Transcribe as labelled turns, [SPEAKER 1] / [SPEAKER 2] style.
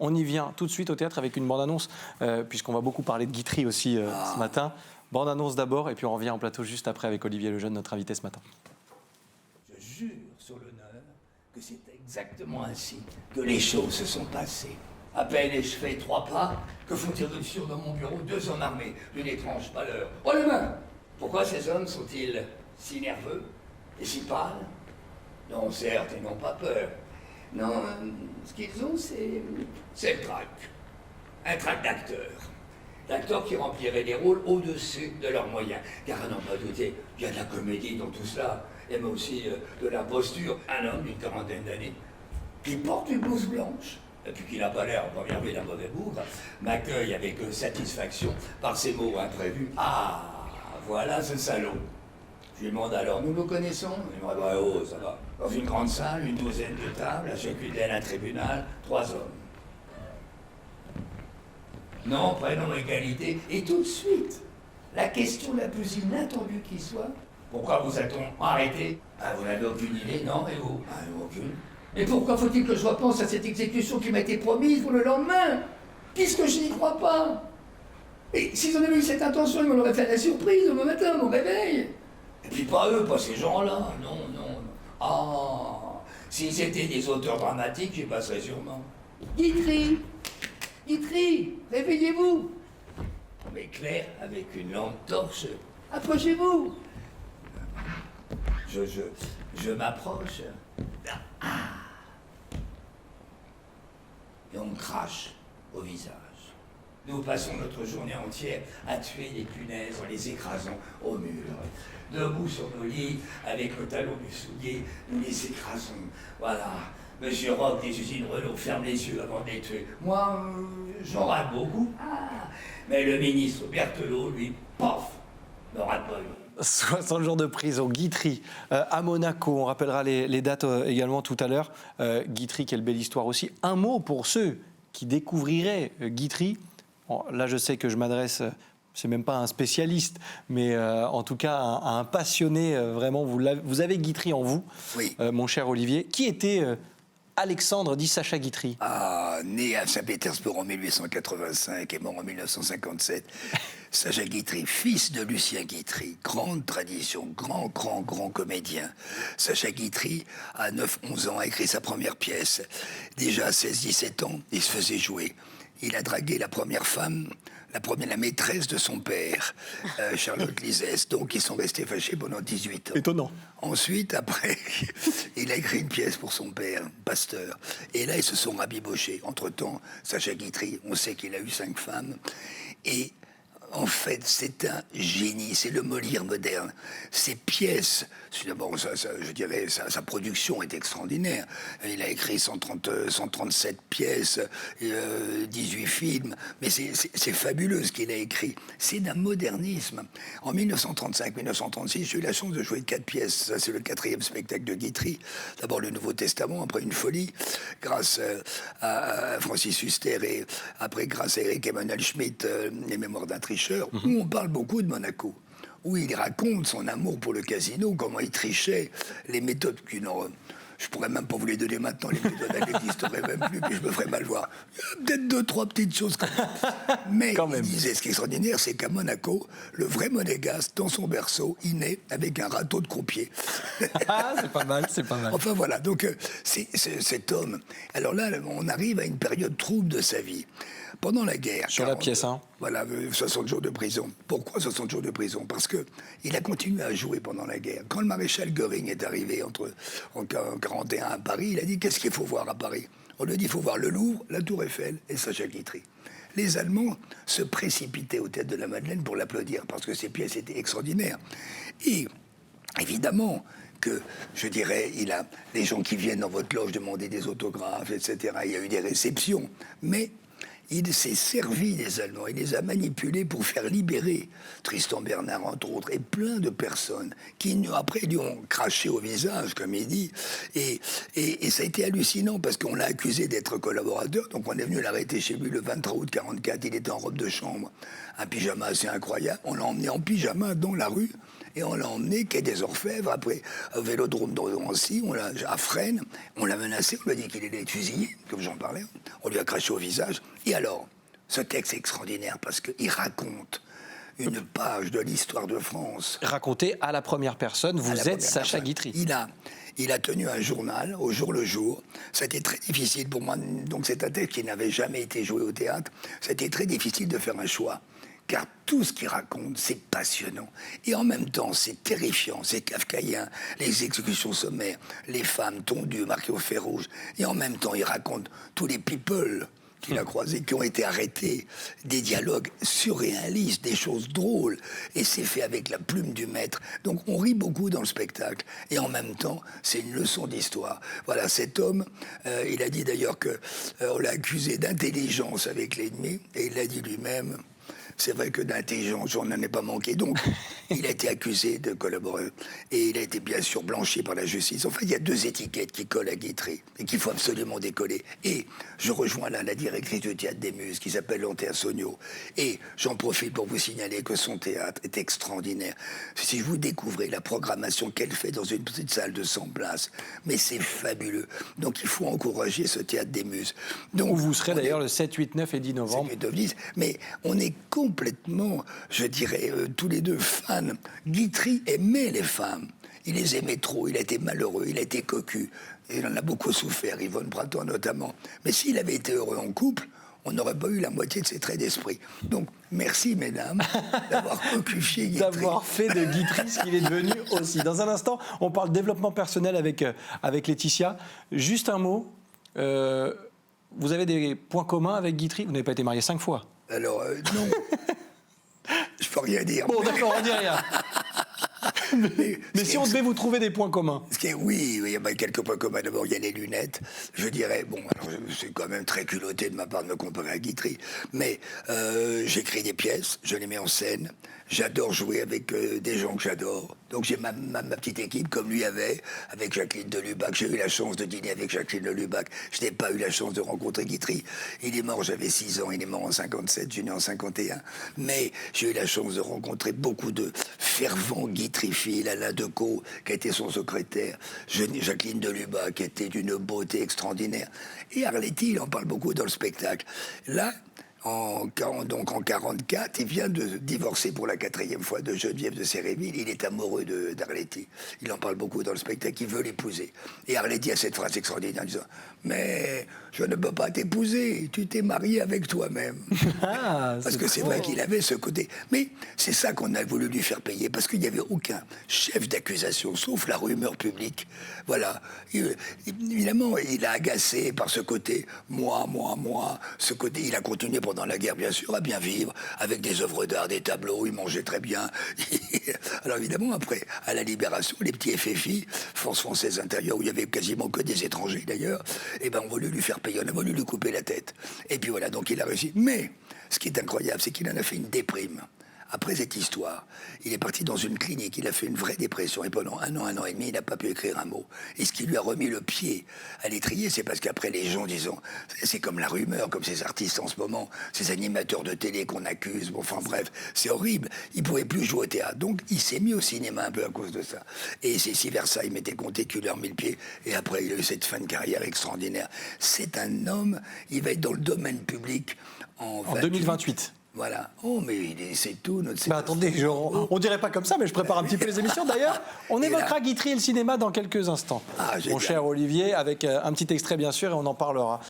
[SPEAKER 1] On y vient tout de suite au théâtre avec une bande-annonce, puisqu'on va beaucoup parler de Guitry aussi ce matin. Bande-annonce d'abord, et puis on revient en plateau juste après avec Olivier Lejeune, notre invité ce matin.
[SPEAKER 2] Je jure sur l'honneur que c'est exactement ainsi que les choses se sont passées. À peine ai-je fait 3 pas, que font irruption dans mon bureau 2 hommes armés d'une étrange pâleur. Oh les mains! Pourquoi ces hommes sont-ils si nerveux et si pâles? Non, certes, ils n'ont pas peur. Non, ce qu'ils ont, c'est le trac. Un trac d'acteurs qui rempliraient des rôles au-dessus de leurs moyens. Car à n'en pas douter, il y a de la comédie dans tout cela, et mais aussi de la posture. Un homme d'une 40aine d'années, qui porte une blouse blanche, et puis qui n'a pas l'air, en première vue, d'un mauvais bougre, m'accueille avec satisfaction par ces mots imprévus. Ah, voilà ce salaud. Je lui demande alors, nous nous connaissons? Il me dit, bah, oh, ça va. Dans une grande salle, une douzaine de tables, à chacune d'elles un tribunal, 3 hommes. Nom, prénom, égalité, et tout de suite, la question la plus inattendue qui soit, pourquoi vous a-t-on arrêté? Ah, vous n'avez aucune idée, non? Et vous? Ah, aucune. Et pourquoi faut-il que je repense à cette exécution qui m'a été promise pour le lendemain? Puisque je n'y crois pas. Et s'ils en avaient eu cette intention, ils m'en auraient fait la surprise demain matin, à mon réveil. Et puis pas eux, pas ces gens-là, non. Ah, s'ils étaient des auteurs dramatiques, j'y passerais sûrement. Guitry, réveillez-vous. On m'éclaire avec une lampe torche. Approchez-vous. Je m'approche. Et on me crache au visage. Nous passons notre journée entière à tuer les punaises en les écrasant au mur. Debout sur nos lits, avec le talon du soulier, nous les écrasons. Voilà. Monsieur Roch des usines Renault ferme les yeux avant de les tuer. Moi, j'en rate beaucoup. Ah. Mais le ministre Berthelot, lui, pof, ne rate pas.
[SPEAKER 1] 60 jours de prison, Guitry, à Monaco. On rappellera les dates également tout à l'heure. Guitry, quelle belle histoire aussi. Un mot pour ceux qui découvriraient Guitry. Bon, là, je sais que je m'adresse, c'est même pas à un spécialiste, mais en tout cas à un passionné. Vraiment, vous avez Guitry en vous,
[SPEAKER 3] oui.
[SPEAKER 1] Mon cher Olivier. Qui était Alexandre dit Sacha Guitry?
[SPEAKER 3] Né à Saint-Pétersbourg en 1885 et mort en 1957. Sacha Guitry, fils de Lucien Guitry, grande tradition, grand comédien. Sacha Guitry, à 9-11 ans, a écrit sa première pièce. Déjà à 16-17 ans, il se faisait jouer. Il a dragué la première femme, la maîtresse de son père, Charlotte Lisès. Donc, ils sont restés fâchés pendant 18 ans.
[SPEAKER 1] Étonnant.
[SPEAKER 3] Ensuite, après, il a écrit une pièce pour son père, Pasteur. Et là, ils se sont rabibochés. Entre-temps, Sacha Guitry, on sait qu'il a eu 5 femmes. Et en fait, c'est un génie, c'est le Molière moderne. Ses pièces, d'abord, je dirais, sa production est extraordinaire. Il a écrit 137 pièces, 18 films, mais c'est fabuleux ce qu'il a écrit. C'est d'un modernisme. En 1935-1936, j'ai eu la chance de jouer 4 pièces. Ça, c'est le 4e spectacle de Guitry. D'abord le Nouveau Testament, après Une folie, grâce à Francis Huster, et après grâce à Éric Emmanuel Schmitt, Les Mémoires d'un tricheur, où on parle beaucoup de Monaco, où il raconte son amour pour le casino, comment il trichait, les méthodes qui n'ont... Je pourrais même pas vous les donner maintenant, les méthodes, elles n'existeraient même plus, puis je me ferais mal voir. Il y a peut-être 2-3 petites choses comme ça. Mais il disait, ce qui est extraordinaire, c'est qu'à Monaco, le vrai monégasque, dans son berceau, il naît avec un râteau de croupier.
[SPEAKER 1] C'est pas mal.
[SPEAKER 3] Enfin voilà, donc c'est cet homme. Alors là, on arrive à une période trouble de sa vie. Pendant la guerre...
[SPEAKER 1] Sur la pièce, hein.
[SPEAKER 3] Voilà, 60 jours de prison. Pourquoi 60 jours de prison? Parce qu'il a continué à jouer pendant la guerre. Quand le maréchal Göring est arrivé en 1941 à Paris, il a dit, qu'est-ce qu'il faut voir à Paris? On lui a dit, il faut voir le Louvre, la Tour Eiffel et Sacha Guitry. Les Allemands se précipitaient aux têtes de la Madeleine pour l'applaudir, parce que ses pièces étaient extraordinaires. Et évidemment que, je dirais, il a les gens qui viennent dans votre loge demander des autographes, etc. Il y a eu des réceptions, mais... il s'est servi des Allemands, il les a manipulés pour faire libérer Tristan Bernard, entre autres, et plein de personnes qui, après, lui ont craché au visage, comme il dit. Et ça a été hallucinant, parce qu'on l'a accusé d'être collaborateur, donc on est venu l'arrêter chez lui le 23 août 1944, il était en robe de chambre, un pyjama assez incroyable, on l'a emmené en pyjama dans la rue, Et on l'a emmené quai des Orfèvres, après au Vélodrome de Drancy, à Fresnes, on l'a menacé, on lui a dit qu'il allait être fusillé, comme j'en parlais, on lui a craché au visage. Et alors, ce texte est extraordinaire parce qu'il raconte une page de l'histoire de France.
[SPEAKER 1] Raconté à la première personne, vous êtes Sacha Guitry.
[SPEAKER 3] Il a tenu un journal au jour le jour. C'était très difficile pour moi. Donc c'est un texte qui n'avait jamais été joué au théâtre. C'était très difficile de faire un choix. Car tout ce qu'il raconte, c'est passionnant. Et en même temps, c'est terrifiant, c'est kafkaïen. Les exécutions sommaires, les femmes tondues, marquées au fer rouge. Et en même temps, il raconte tous les people qu'il a croisés, qui ont été arrêtés, des dialogues surréalistes, des choses drôles, et c'est fait avec la plume du maître. Donc on rit beaucoup dans le spectacle, et en même temps, c'est une leçon d'histoire. Voilà, cet homme, il a dit d'ailleurs qu'on l'a accusé d'intelligence avec l'ennemi, et il l'a dit lui-même. C'est vrai que d'intelligence, on n'en est pas manqué. Donc, il a été accusé de collaborer. Et il a été bien sûr blanchi par la justice. Enfin, il y a deux étiquettes qui collent à Guitry et qu'il faut absolument décoller. Et je rejoins là la directrice du Théâtre des Muses qui s'appelle Lanthea Sogno. Et j'en profite pour vous signaler que son théâtre est extraordinaire. Si vous découvrez la programmation qu'elle fait dans une petite salle de 100 places, mais c'est fabuleux. Donc, il faut encourager ce Théâtre des Muses. Donc,
[SPEAKER 1] où vous serez d'ailleurs le 7, 8, 9 et 10 novembre.
[SPEAKER 3] 7, 8, 9, 10, mais on est complètement, je dirais, tous les deux fans. Guitry aimait les femmes. Il les aimait trop, il a été malheureux, il a été cocu. Il en a beaucoup souffert, Yvonne Printemps notamment. Mais s'il avait été heureux en couple, on n'aurait pas eu la moitié de ses traits d'esprit. Donc, merci, mesdames, d'avoir cocufié Guitry.
[SPEAKER 1] D'avoir fait de Guitry ce qu'il est devenu aussi. Dans un instant, on parle développement personnel avec Laetitia. Juste un mot. Vous avez des points communs avec Guitry? Vous n'avez pas été marié 5 fois.
[SPEAKER 3] Alors, non. Je peux rien dire.
[SPEAKER 1] Bon, d'accord, on dit rien. Mais si on devait vous trouver des points communs.
[SPEAKER 3] Oui, il y a quelques points communs. D'abord, il y a les lunettes. Je dirais, bon, alors c'est quand même très culotté de ma part de me comparer à Guitry, mais j'écris des pièces, je les mets en scène. J'adore jouer avec des gens que j'adore. Donc j'ai ma petite équipe, comme lui avait, avec Jacqueline de Lubac. J'ai eu la chance de dîner avec Jacqueline de Lubac. Je n'ai pas eu la chance de rencontrer Guitry. Il est mort, j'avais 6 ans, il est mort en 57, je suis né en 51. Mais j'ai eu la chance de rencontrer beaucoup de fervents Guitryphiles, Alain Decaux, qui a été son secrétaire, Jacqueline de Lubac, qui était d'une beauté extraordinaire. Et Arletty, il en parle beaucoup dans le spectacle. Là, donc en 44, il vient de divorcer pour la 4e fois de Geneviève de Séréville. Il est amoureux d'Arletty. Il en parle beaucoup dans le spectacle. Il veut l'épouser. Et Arletty a cette phrase extraordinaire en disant « Mais je ne peux pas t'épouser. Tu t'es marié avec toi-même. » Parce que c'est vrai qu'il avait ce côté. Mais c'est ça qu'on a voulu lui faire payer. Parce qu'il n'y avait aucun chef d'accusation, sauf la rumeur publique. Voilà. Évidemment, il a agacé par ce côté « moi ». Ce côté, il a continué pendant la guerre, bien sûr, à bien vivre, avec des œuvres d'art, des tableaux, il mangeait très bien. Alors évidemment, après, à la Libération, les petits FFI, Force Française Intérieure, où il y avait quasiment que des étrangers d'ailleurs, eh ben on voulait lui faire payer, on a voulu lui couper la tête. Et puis voilà, donc il a réussi. Mais ce qui est incroyable, c'est qu'il en a fait une déprime. Après cette histoire, il est parti dans une clinique, il a fait une vraie dépression, et pendant 1 an et demi, il n'a pas pu écrire un mot. Et ce qui lui a remis le pied à l'étrier, c'est parce qu'après les gens disant, c'est comme la rumeur, comme ces artistes en ce moment, ces animateurs de télé qu'on accuse, bon, enfin bref, c'est horrible, il ne pouvait plus jouer au théâtre. Donc il s'est mis au cinéma un peu à cause de ça. Et c'est si Versailles m'était compté qu'il lui a remis le pied, et après il a eu cette fin de carrière extraordinaire. C'est un homme, il va être dans le domaine public en
[SPEAKER 1] 2028.
[SPEAKER 3] Voilà. Oh, mais c'est tout.
[SPEAKER 1] Attendez, on dirait pas comme ça, mais je prépare un petit peu les émissions. D'ailleurs, on évoquera Guitry et le cinéma dans quelques instants. Mon cher Olivier, avec un petit extrait bien sûr, et on en parlera.